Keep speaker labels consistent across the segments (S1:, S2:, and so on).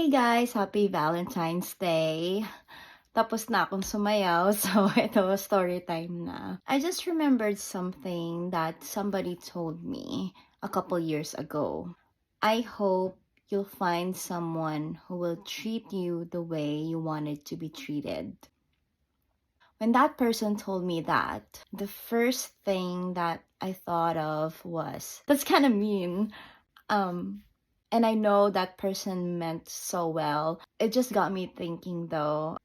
S1: Hey guys! Happy Valentine's Day! Tapos na akong sumayaw, so ito, story time na. I just remembered something that somebody told me a couple years ago. I hope you'll find someone who will treat you the way you wanted to be treated. When that person told me that, the first thing that I thought of was, that's kind of mean. And I know that person meant so well. It just got me thinking though,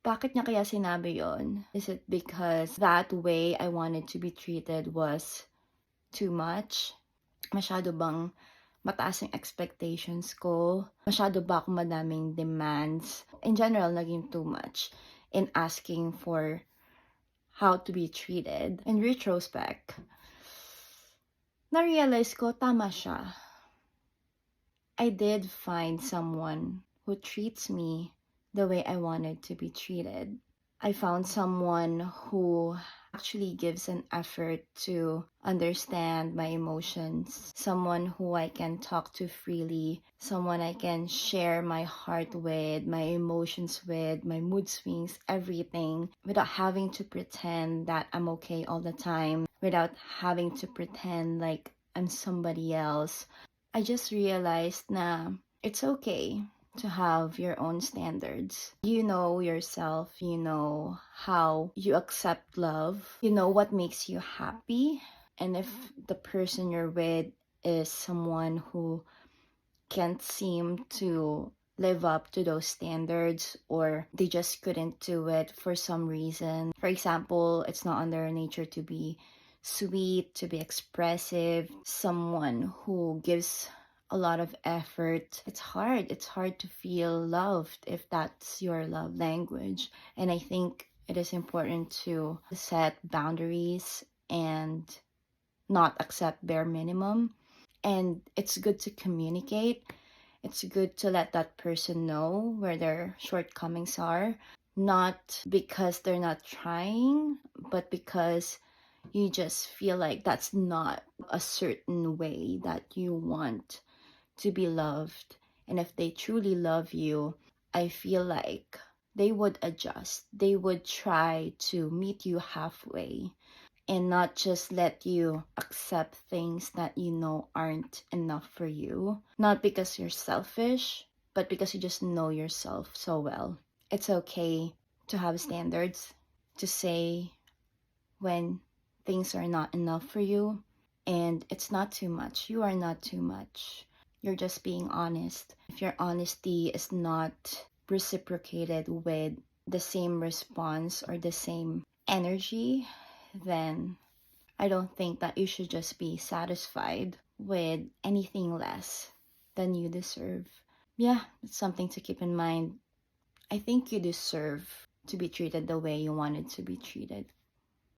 S1: bakit niya kaya sinabi yon? Is it because that way I wanted to be treated was too much? Masyado bang mataas yung expectations ko? Masyado ba ako madaming demands? In general, naging too much in asking for how to be treated. In retrospect, na-realize ko, tama siya. I did find someone who treats me the way I wanted to be treated. I found someone who actually gives an effort to understand my emotions, someone who I can talk to freely, someone I can share my heart with, my emotions with, my mood swings, everything, without having to pretend that I'm okay all the time, without having to pretend like I'm somebody else. I just realized na it's okay to have your own standards. You know yourself, you know how you accept love, you know what makes you happy. And if the person you're with is someone who can't seem to live up to those standards, or they just couldn't do it for some reason. For example, it's not in their nature to be sweet, to be expressive, someone who gives a lot of effort. It's hard. It's hard to feel loved if that's your love language. And I think it is important to set boundaries and not accept bare minimum. And it's good to communicate. It's good to let that person know where their shortcomings are, not because they're not trying, but because you just feel like that's not a certain way that you want to be loved. And if they truly love you, I feel like they would adjust. They would try to meet you halfway and not just let you accept things that you know aren't enough for you. Not because you're selfish, but because you just know yourself so well. It's okay to have standards, to say when things are not enough for you, and it's not too much. You are not too much. You're just being honest. If your honesty is not reciprocated with the same response or the same energy, then I don't think that you should just be satisfied with anything less than you deserve. Yeah, it's something to keep in mind. I think you deserve to be treated the way you wanted to be treated.